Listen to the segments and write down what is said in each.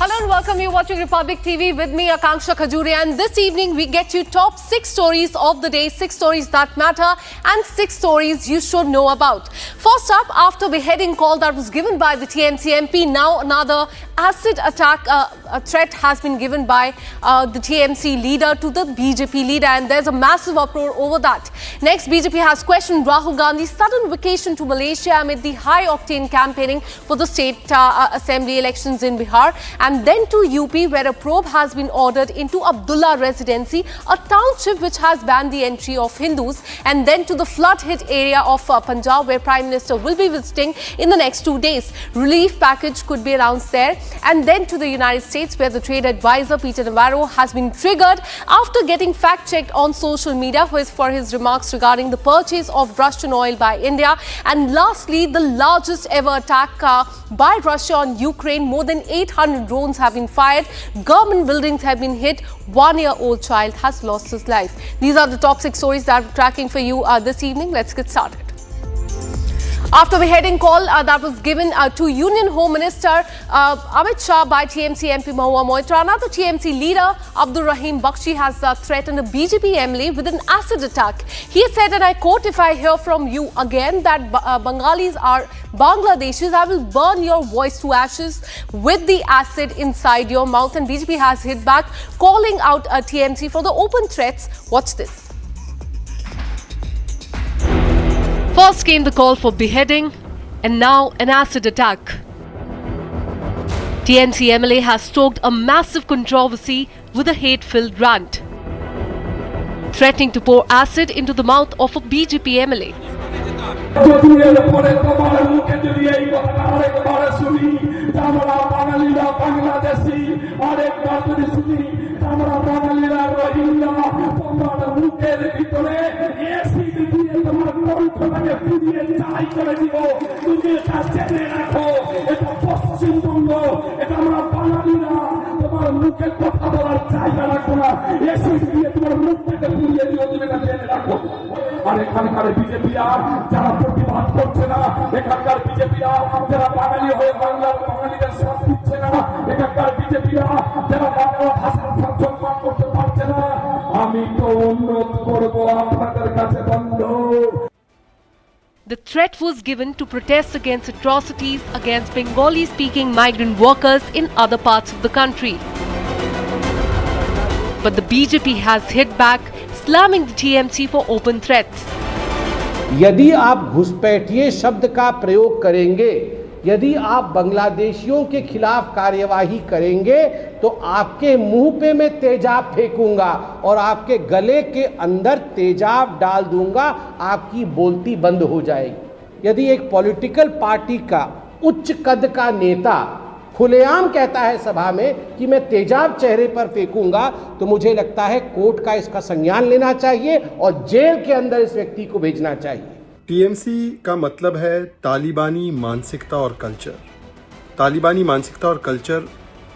Hello and welcome. You're watching Republic TV with me, Akanksha Khajuria. And this evening, we get you top 6 stories of the day, 6 stories that matter and 6 stories you should know about. First up, after beheading call that was given by the TMC MP, now another acid attack threat has been given by the TMC leader to the BJP leader, and there's a massive uproar over that. Next, BJP has questioned Rahul Gandhi's sudden vacation to Malaysia amid the high-octane campaigning for the state assembly elections in Bihar. And then to UP, where a probe has been ordered into Abdullah Residency, a township which has banned the entry of Hindus. And then to the flood-hit area of Punjab, where Prime Minister will be visiting in the next 2 days. Relief package could be announced there. And then to the United States, where the trade advisor Peter Navarro has been triggered after getting fact-checked on social media for his remarks regarding the purchase of Russian oil by India. And lastly, the largest ever attack by Russia on Ukraine. More than 800 drones have been fired. Government buildings have been hit. 1-year-old child has lost his life. These are the top 6 stories that we're tracking for you this evening. Let's get started. After the heading call that was given to Union Home Minister Amit Shah by TMC MP Mahua Moitra, another TMC leader, Abdur Rahim Bakshi, has threatened a BJP MLA with an acid attack. He said, and I quote, "If I hear from you again that Bengalis are Bangladeshis, I will burn your voice to ashes with the acid inside your mouth." And BJP has hit back, calling out TMC for the open threats. Watch this. First came the call for beheading, and now an acid attack. TMC MLA has stoked a massive controversy with a hate-filled rant, threatening to pour acid into the mouth of a BJP MLA. আর এখানকার বিজেপিরা যারা প্রতিবাদ করছে না, এখানকার বিজেপিরা যারা বাঙালি হয়ে বাংলার বাঙালিদের সাথ দিচ্ছে না, এখানকার বিজেপিরা যারা বাংলা ভাষার সম্মান করতে পারছে না, আমি তো অনুরোধ করবো আপনাদের কাছে বন্ধ। The threat was given to protest against atrocities against Bengali-speaking migrant workers in other parts of the country. But the BJP has hit back, slamming the TMC for open threats. यदि आप घुसपैठिए शब्द का प्रयोग करेंगे, यदि आप बांग्लादेशियों के खिलाफ कार्यवाही करेंगे, तो आपके मुंह पे मैं तेजाब फेंकूंगा और आपके गले के अंदर तेजाब डाल दूंगा, आपकी बोलती बंद हो जाएगी। यदि एक पॉलिटिकल पार्टी का उच्च कद का नेता खुलेआम कहता है सभा में कि मैं तेजाब चेहरे पर फेंकूंगा, तो मुझे लगता है कोर्ट का इसका संज्ञान लेना चाहिए और जेल के अंदर इस व्यक्ति को भेजना चाहिए। टीएमसी का मतलब है तालिबानी मानसिकता और कल्चर। तालिबानी मानसिकता और कल्चर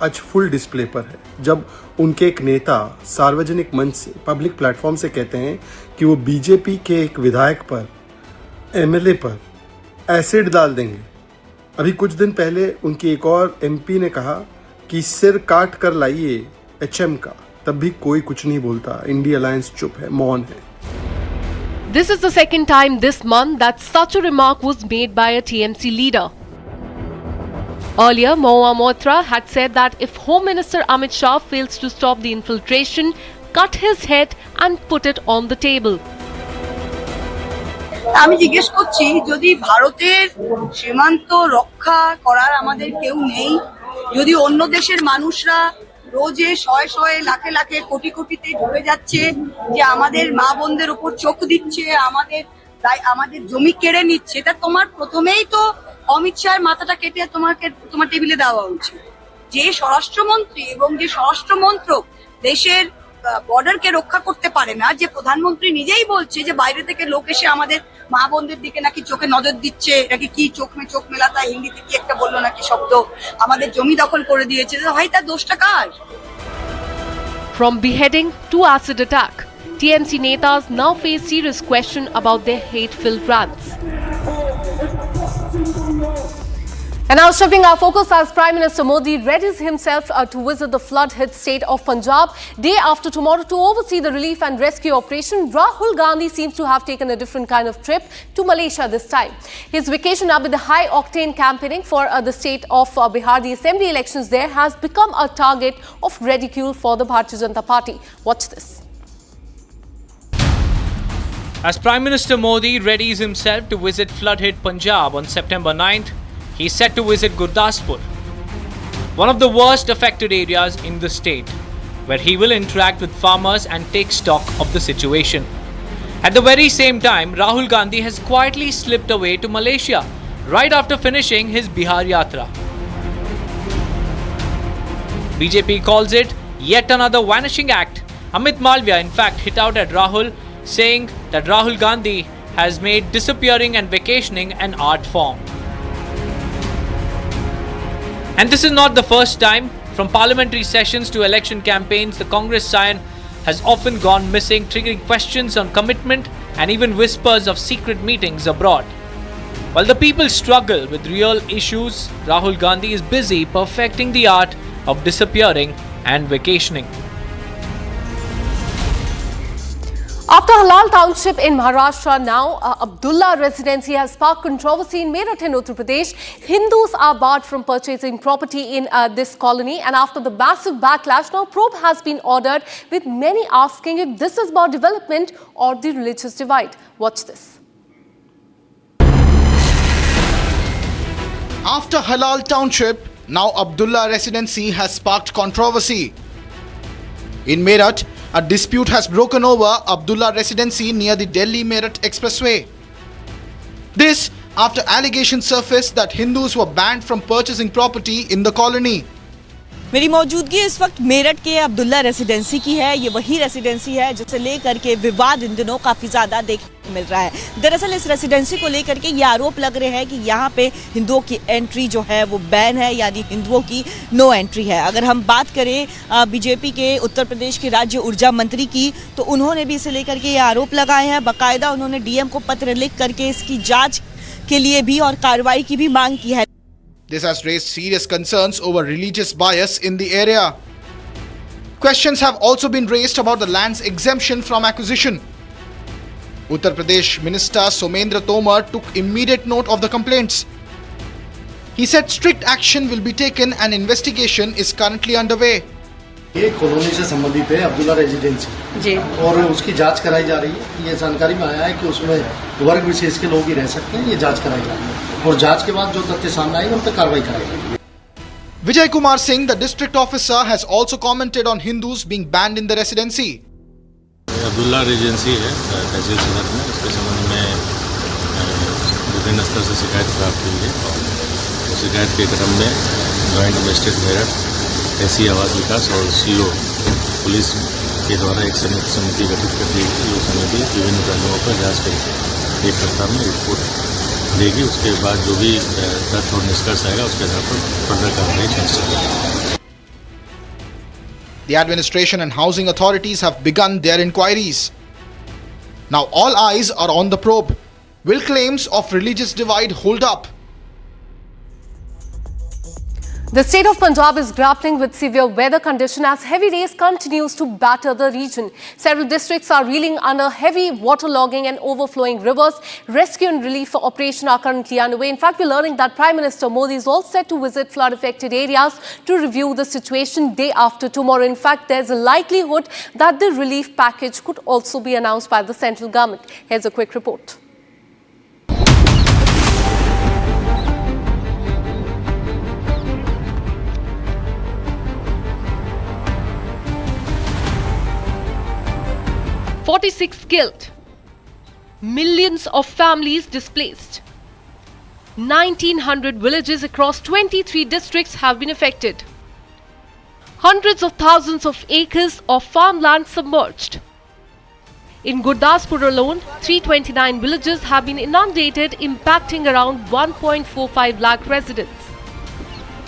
आज फुल डिस्प्ले पर है जब उनके एक नेता सार्वजनिक मंच से, पब्लिक प्लेटफॉर्म से कहते हैं कि वो बीजेपी के एक विधायक पर, एमएलए पर एसिड डाल देंगे। अभी कुछ दिन पहले उनकी एक और एमपी ने कहा कि सिर काट कर लाइए एचएम का, तब भी कोई कुछ नहीं बोलता। इंडिया अलायंस चुप है, मौन है। This is the second time this month that such a remark was made by a TMC leader. Earlier, Mahua Moitra had said that if Home Minister Amit Shah fails to stop the infiltration, cut his head and put it on the table. আমি জিজ্ঞেস করছি, যদি ভারতের সীমান্ত রক্ষা করার আমাদের কেউ নেই, যদি অন্য দেশের মানুষরা রোজে শয়ে শয়ে লাখে লাখে কোটি কোটিতে ঢুকে যাচ্ছে, যে আমাদের মা বোনদের উপর চোখ দিচ্ছে, আমাদের জমি কেড়ে নিচ্ছে, তা তোমার প্রথমেই তো অমিত শাহের মাথাটা কেটে তোমার টেবিলে দেওয়া উচিত। যে স্বরাষ্ট্রমন্ত্রী এবং যে স্বরাষ্ট্র মন্ত্রক দেশের বর্ডারকে রক্ষা করতে পারে না, যে প্রধানমন্ত্রী নিজেই বলছে যে বাইরে থেকে লোক এসে আমাদের মা বোনদের দিকে নাকি চোখে নজর দিচ্ছে, নাকি কি চোখ মেলাতা হিন্দিতে কি একটা বললো নাকি শব্দ, আমাদের জমি দখল করে দিয়েছে, ভাই তার দোষটা কার? From beheading to acid attack, TMC netas now face serious question about their hate-filled rants. And now shifting our focus as Prime Minister Modi readies himself to visit the flood-hit state of Punjab day after tomorrow to oversee the relief and rescue operation. Rahul Gandhi seems to have taken a different kind of trip to Malaysia this time. His vacation amid the high-octane campaigning for the state of Bihar, the assembly elections there, has become a target of ridicule for the Bharatiya Janata Party. Watch this. As Prime Minister Modi readies himself to visit flood-hit Punjab on September 9th, he is set to visit Gurdaspur, one of the worst affected areas in the state, where he will interact with farmers and take stock of the situation. At the very same time, Rahul Gandhi has quietly slipped away to Malaysia right after finishing his Bihar Yatra. BJP calls it yet another vanishing act. Amit Malviya in fact hit out at Rahul, saying that Rahul Gandhi has made disappearing and vacationing an art form. And this is not the first time. From parliamentary sessions to election campaigns, the Congress scion has often gone missing, triggering questions on commitment and even whispers of secret meetings abroad. While the people struggle with real issues, Rahul Gandhi is busy perfecting the art of disappearing and vacationing. After Halal township in Maharashtra, now Abdullah Residency has sparked controversy in Meerut in Uttar Pradesh. Hindus are barred from purchasing property in this colony, and after the massive backlash, now probe has been ordered, with many asking if this is about development or the religious divide. Watch this. After Halal township, now Abdullah Residency has sparked controversy. In Meerut, a dispute has broken over Abdullah Residency near the Delhi-Meerut Expressway. This after allegations surfaced that Hindus were banned from purchasing property in the colony. मेरी मौजूदगी इस वक्त मेरठ के Abdullah residency की है। ये वही residency है जिसे लेकर के विवाद इन दिनों काफ़ी ज़्यादा देखने को मिल रहा है। दरअसल इस रेसिडेंसी को लेकर के ये आरोप लग रहे हैं कि यहाँ पे हिंदुओं की एंट्री जो है वो बैन है, यानी हिंदुओं की नो एंट्री है। अगर हम बात करें बीजेपी के उत्तर प्रदेश के राज्य ऊर्जा मंत्री की, तो उन्होंने भी इसे लेकर के ये आरोप लगाए हैं। बाकायदा उन्होंने डीएम को पत्र लिख करके इसकी जाँच के लिए भी और कार्रवाई की भी मांग की है। This has raised serious concerns over religious bias in the area. Questions have also been raised about the land's exemption from acquisition. Uttar Pradesh Minister Somendra Tomar took immediate note of the complaints. He said strict action will be taken and investigation is currently underway. ये colony से संबंधित है Abdullah residency जी, और उसकी जांच कराई जा रही है। ये जानकारी में आया है कि उसमें वर्ग विशेष के लोग ही रह सकते हैं। ये जांच कराई जा रही है और जांच के बाद जो तथ्य सामने आएंगे उन पर कार्रवाई कराई जाएगी। Vijay Kumar Singh, the district officer, has also commented on Hindus being banned in the residency. Abdullah residency है तहसील सदर में, इसके संबंध में विभिन्न स्तर से शिकायत प्राप्त हुई है और शिकायत के क्रम में जॉइंट मजिस्ट्रेट मेरठ, एससी आवास विकास और सीओ पुलिस के द्वारा एक समिति गठित कर दी गई। वो समिति विभिन्न पहलुओं पर जांच करके एक सप्ताह में रिपोर्ट देगी। उसके बाद जो भी तथ्य और निष्कर्ष आएगा उसके आधार पर फर्दर कार्रवाई सुनिश्चित होगी। The administration and housing authorities have begun their inquiries. Now all eyes are on the probe. Will claims of religious divide hold up? The state of Punjab is grappling with severe weather condition as heavy rains continues to batter the region. Several districts are reeling under heavy waterlogging and overflowing rivers. Rescue and relief operations are currently underway. In fact, we're learning that Prime Minister Modi is all set to visit flood-affected areas to review the situation day after tomorrow. In fact, there's a likelihood that the relief package could also be announced by the central government. Here's a quick report. "46 killed, millions of families displaced. 1,900 villages across 23 districts have been affected. Hundreds of thousands of acres of farmland submerged. In Gurdaspur alone, 329 villages have been inundated, impacting around 1.45 lakh residents."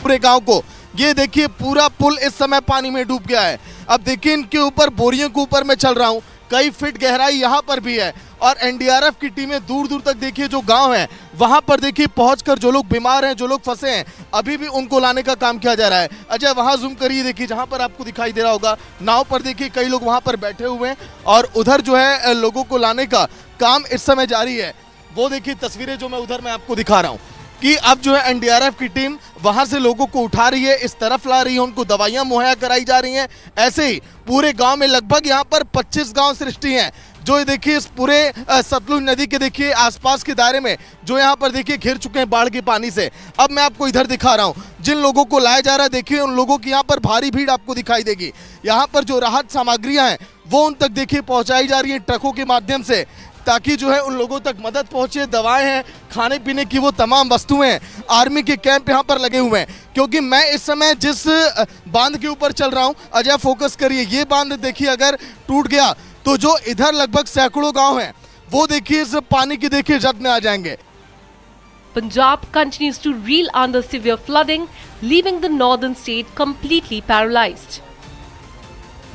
पूरे गांव को ये देखिए, पूरा पुल इस समय पानी में डूब गया है। अब देखिए, इनके ऊपर बोरियों के ऊपर मैं चल रहा हूँ, कई फीट गहराई यहाँ पर भी है और एनडीआरएफ की टीमें दूर दूर तक देखिए जो गांव हैं वहां पर देखिए पहुंचकर जो लोग बीमार हैं, जो लोग फंसे हैं, अभी भी उनको लाने का काम किया जा रहा है। अजय वहां जूम करिए, देखिए जहां पर आपको दिखाई दे रहा होगा नाव पर देखिए कई लोग वहां पर बैठे हुए हैं और उधर जो है लोगों को लाने का काम इस समय जारी है। वो देखिए तस्वीरें जो मैं उधर मैं आपको दिखा रहा हूँ कि अब जो है एनडीआरएफ की टीम वहां से लोगों को उठा रही है, इस तरफ ला रही है, उनको दवाइयां मुहैया कराई जा रही हैं। ऐसे ही पूरे गांव में लगभग यहाँ पर 25 गांव सृष्टि हैं जो देखिए इस पूरे सतलुज नदी के देखिए आसपास के दायरे में जो यहाँ पर देखिए घिर चुके हैं बाढ़ के पानी से। अब मैं आपको इधर दिखा रहा हूँ जिन लोगों को लाया जा रहा है, देखिए उन लोगों की यहाँ पर भारी भीड़ आपको दिखाई देगी। यहाँ पर जो राहत सामग्रियां हैं वो उन तक देखिए पहुंचाई जा रही है ट्रकों के माध्यम से, ताकि जो है उन लोगों तक मदद पहुंचे। दवाएं हैं, खाने पीने की वो तमाम वस्तुएं हैं। आर्मी के कैंप यहाँ पर लगे हुए हैं क्योंकि मैं इस समय जिस बांध के ऊपर चल रहा हूँ, अजय फोकस करिए, ये बांध देखिए अगर टूट गया तो जो इधर लगभग सैकड़ों गांव हैं वो देखिए इस पानी की देखिए जद में आ जाएंगे। Punjab continues to reel under severe flooding, leaving the northern state completely paralyzed.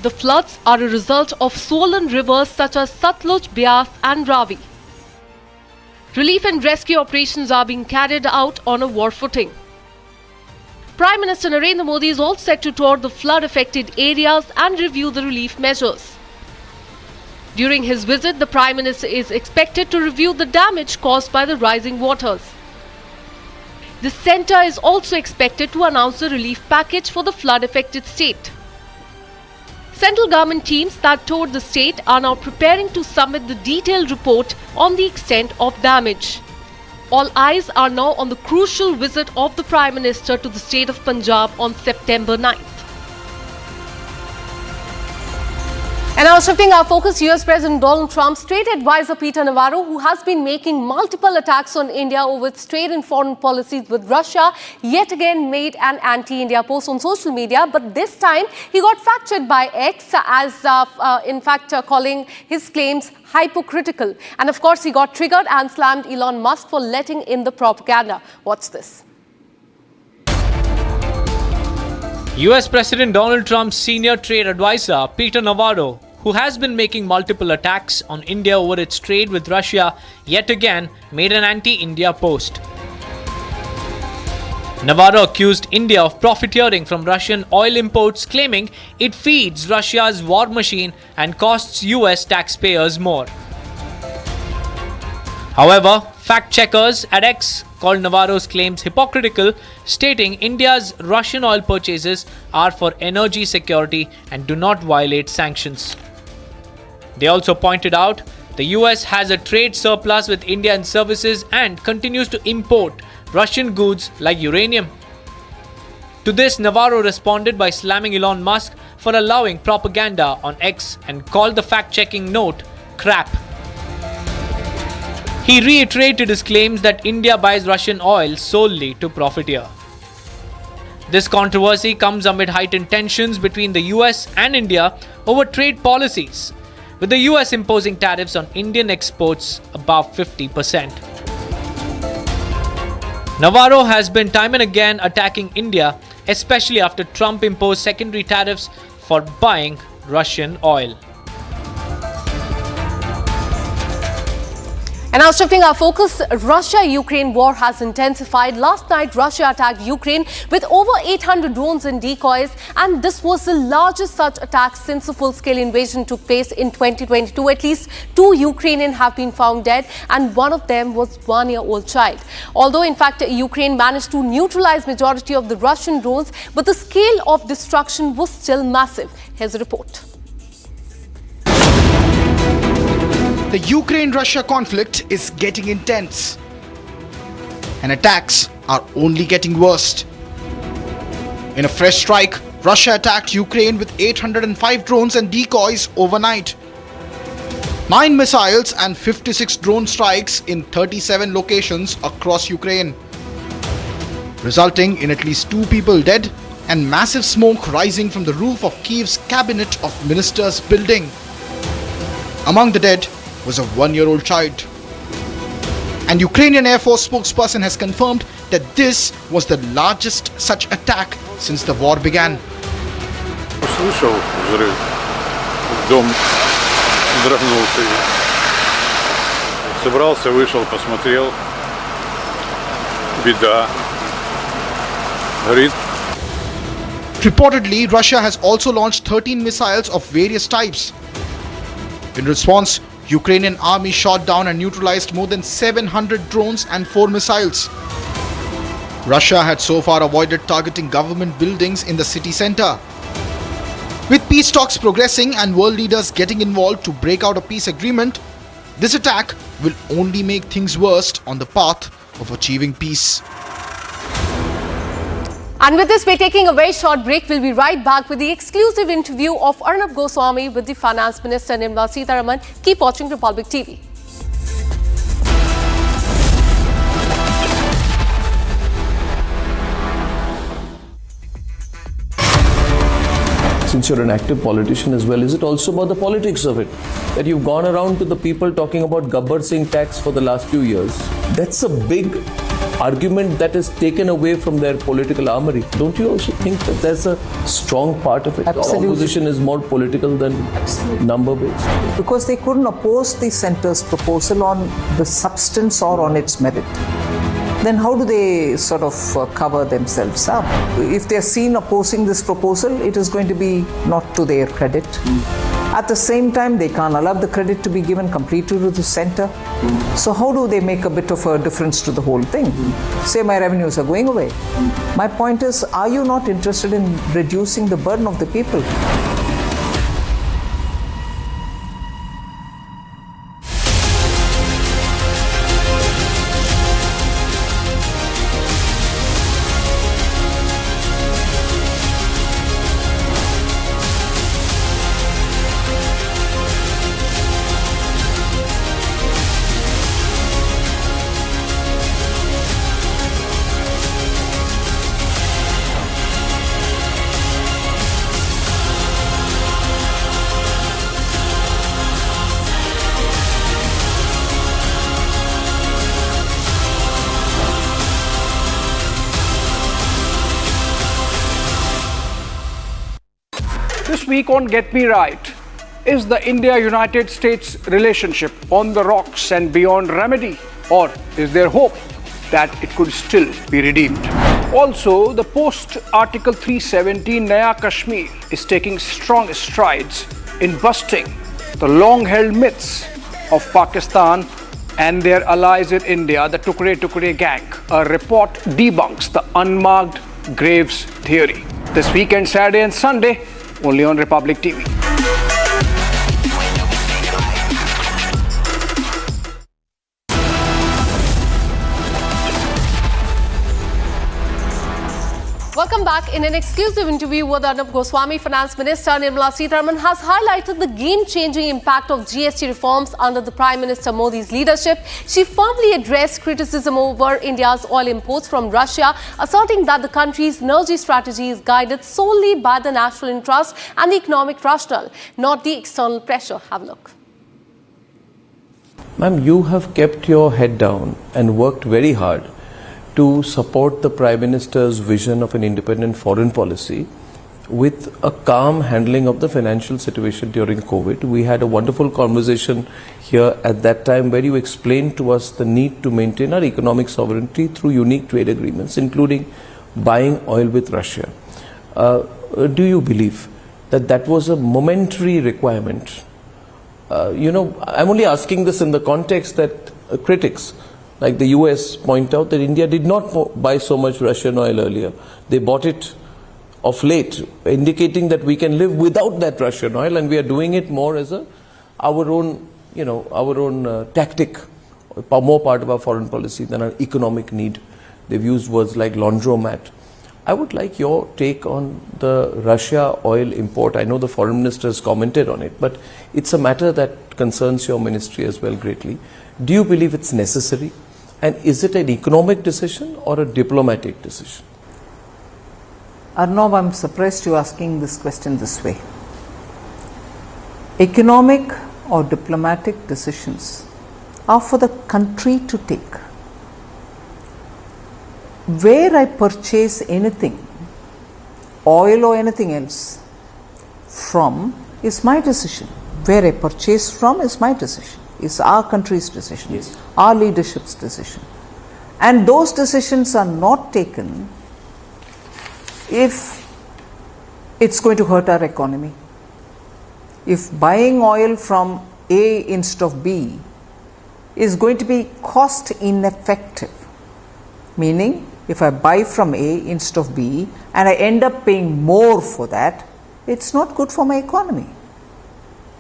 The floods are a result of swollen rivers such as Satluj, Beas and Ravi. Relief and rescue operations are being carried out on a war footing. Prime Minister Narendra Modi is all set to tour the flood-affected areas and review the relief measures. During his visit, the Prime Minister is expected to review the damage caused by the rising waters. The centre is also expected to announce the relief package for the flood-affected state. Central government teams that toured the state are now preparing to submit the detailed report on the extent of damage. All eyes are now on the crucial visit of the Prime Minister to the state of Punjab on September 9th. And now shifting our focus, US President Donald Trump's trade advisor Peter Navarro, who has been making multiple attacks on India over its trade and foreign policies with Russia, yet again made an anti-India post on social media. But this time he got fact-checked by X as calling his claims hypocritical. And of course he got triggered and slammed Elon Musk for letting in the propaganda. Watch this. US President Donald Trump's senior trade advisor Peter Navarro, who has been making multiple attacks on India over its trade with Russia, yet again made an anti-India post. Navarro accused India of profiteering from Russian oil imports, claiming it feeds Russia's war machine and costs US taxpayers more. However, fact-checkers at X called Navarro's claims hypocritical, stating India's Russian oil purchases are for energy security and do not violate sanctions. They also pointed out the US has a trade surplus with India in services and continues to import Russian goods like uranium. To this, Navarro responded by slamming Elon Musk for allowing propaganda on X and called the fact-checking note crap. He reiterated his claims that India buys Russian oil solely to profiteer. This controversy comes amid heightened tensions between the US and India over trade policies, with the US imposing tariffs on Indian exports above 50%. Navarro has been time and again attacking India, especially after Trump imposed secondary tariffs for buying Russian oil. And now shifting our focus, Russia-Ukraine war has intensified. Last night, Russia attacked Ukraine with over 800 drones and decoys, and this was the largest such attack since the full-scale invasion took place in 2022. At least 2 Ukrainians have been found dead, and one of them was a 1-year-old child. Although, in fact, Ukraine managed to neutralize majority of the Russian drones, but the scale of destruction was still massive. Here's a report. The Ukraine-Russia conflict is getting intense, and attacks are only getting worse. In a fresh strike, Russia attacked Ukraine with 805 drones and decoys overnight. 9 missiles and 56 drone strikes in 37 locations across Ukraine, resulting in at least 2 people dead and massive smoke rising from the roof of Kyiv's Cabinet of Ministers building. Among the dead was a 1-year-old child. And Ukrainian Air Force spokesperson has confirmed that this was the largest such attack since the war began. Услышал взрыв, дом содрогнулся. Собрался, вышел, посмотрел. Беда. Горит. Reportedly, Russia has also launched 13 missiles of various types. In response, Ukrainian army shot down and neutralized more than 700 drones and 4 missiles. Russia had so far avoided targeting government buildings in the city center. With peace talks progressing and world leaders getting involved to break out a peace agreement, this attack will only make things worse on the path of achieving peace. And with this, we're taking a very short break. We'll be right back with the exclusive interview of Arnab Goswami with the Finance Minister Nirmala Sitharaman. Keep watching Republic TV. Since you're an active politician as well, is it also about the politics of it? That you've gone around to the people talking about Gabbar Singh tax for the last few years. That's a big argument that is taken away from their political armory. Don't you also think that there's a strong part of it? Absolutely. Opposition is more political than number-based. Because they couldn't oppose the centre's proposal on the substance or on its merit. Then how do they sort of cover themselves up? If they're seen opposing this proposal, it is going to be not to their credit. At the same time, they can't allow the credit to be given completely to the centre. So how do they make a bit of a difference to the whole thing? Say my revenues are going away. My point is, are you not interested in reducing the burden of the people? This week on Get Me Right, is the India-United States relationship on the rocks and beyond remedy? Or is there hope that it could still be redeemed? Also, the post-Article 370 Naya Kashmir is taking strong strides in busting the long-held myths of Pakistan and their allies in India, the Tukre gang. A report debunks the unmarked graves theory. This weekend, Saturday and Sunday, only on Republic TV. Welcome back. In an exclusive interview with Arnab Goswami, Finance Minister Nirmala Sitharaman has highlighted the game-changing impact of GST reforms under the Prime Minister Modi's leadership. She firmly addressed criticism over India's oil imports from Russia, asserting that the country's energy strategy is guided solely by the national interest and the economic rationale, not the external pressure. Have a look. Ma'am, you have kept your head down and worked very hard to support the Prime Minister's vision of an independent foreign policy with a calm handling of the financial situation during COVID. We had a wonderful conversation here at that time where you explained to us the need to maintain our economic sovereignty through unique trade agreements, including buying oil with Russia. Do you believe that that was a momentary requirement? I'm only asking this in the context that critics like the US point out that India did not buy so much Russian oil earlier. They bought it of late, indicating that we can live without that Russian oil, and we are doing it more as our own tactic, more part of our foreign policy than our economic need. They've used words like laundromat. I would like your take on the Russia oil import. I know the foreign minister has commented on it, but it's a matter that concerns your ministry as well greatly. Do you believe it's necessary? And is it an economic decision or a diplomatic decision? Arnab, I'm surprised you're asking this question this way. Economic or diplomatic decisions are for the country to take. Where I purchase anything, oil or anything else, from is my decision. Where I purchase from is my decision, is our country's decision, Yes. our leadership's decision. And those decisions are not taken if it's going to hurt our economy. If buying oil from A instead of B is going to be cost ineffective, meaning if I buy from A instead of B and I end up paying more for that, it's not good for my economy.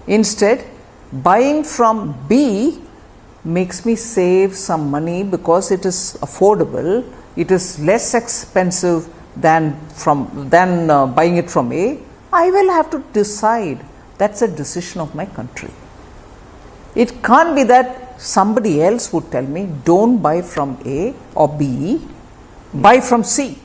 Instead, buying from B makes me save some money because it is affordable, it is less expensive than buying it from A. I will have to decide. That's a decision of my country. It can't be that somebody else would tell me, don't buy from A or B, buy from C.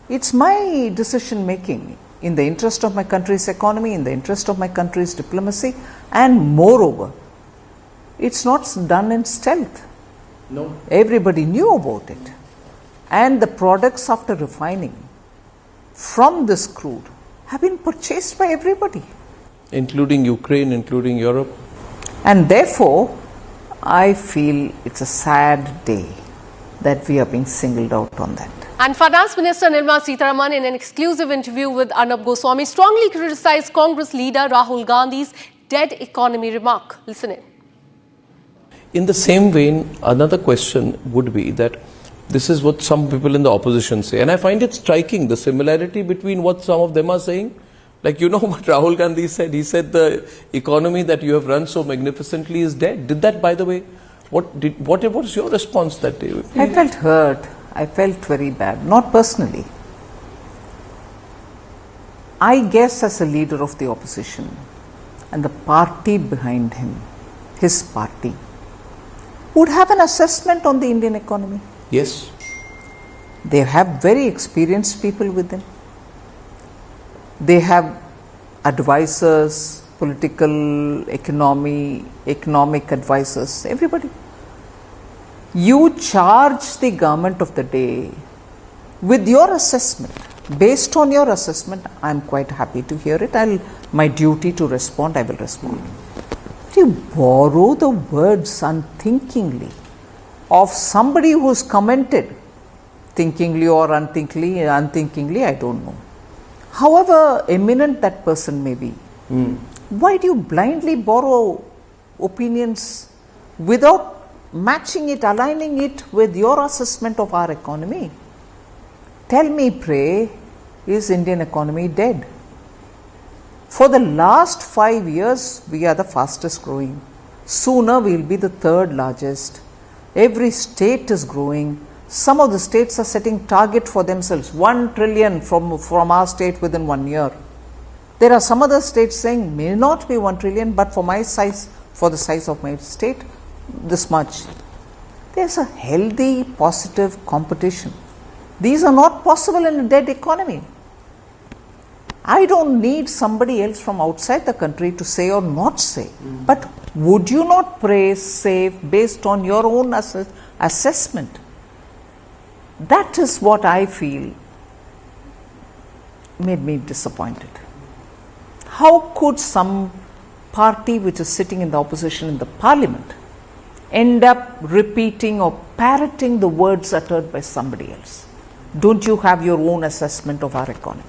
It's my decision making in the interest of my country's economy, in the interest of my country's diplomacy, and moreover, it's not done in stealth. No. Everybody knew about it. And the products after refining from this crude have been purchased by everybody. Including Ukraine, including Europe. And therefore, I feel it's a sad day that we are being singled out on that. And Finance Minister Nirmala Sitharaman, in an exclusive interview with Arnab Goswami, strongly criticized Congress leader Rahul Gandhi's dead economy remark. Listen in. In the same vein, another question would be that this is what some people in the opposition say. And I find it striking, the similarity between what some of them are saying. Like, you know what Rahul Gandhi said? He said the economy that you have run so magnificently is dead. Did that, by the way? What was your response that day? I felt hurt. I felt very bad. Not personally. I guess as a leader of the opposition and the party behind him, his party, would have an assessment on the Indian economy. Yes. They have very experienced people with them. They have advisors, political, economic advisors, everybody. You charge the government of the day with your assessment. Based on your assessment, I am quite happy to hear it. My duty to respond, I will respond. But you borrow the words unthinkingly of somebody who's commented, thinkingly or unthinkingly, I don't know. However eminent that person may be, why do you blindly borrow opinions without matching it, aligning it with your assessment of our economy? Tell me, pray, is Indian economy dead? For the last 5 years, we are the fastest growing. Sooner we will be the third largest. Every state is growing. Some of the states are setting target for themselves, 1 trillion from our state within 1 year. There are some other states saying may not be 1 trillion, but for my size, for the size of my state, this much. There's a healthy, positive competition. These are not possible in a dead economy. I don't need somebody else from outside the country to say or not say. But would you not praise, save based on your own assessment? That is what I feel made me disappointed. How could some party which is sitting in the opposition in the parliament end up repeating or parroting the words uttered by somebody else? Don't you have your own assessment of our economy?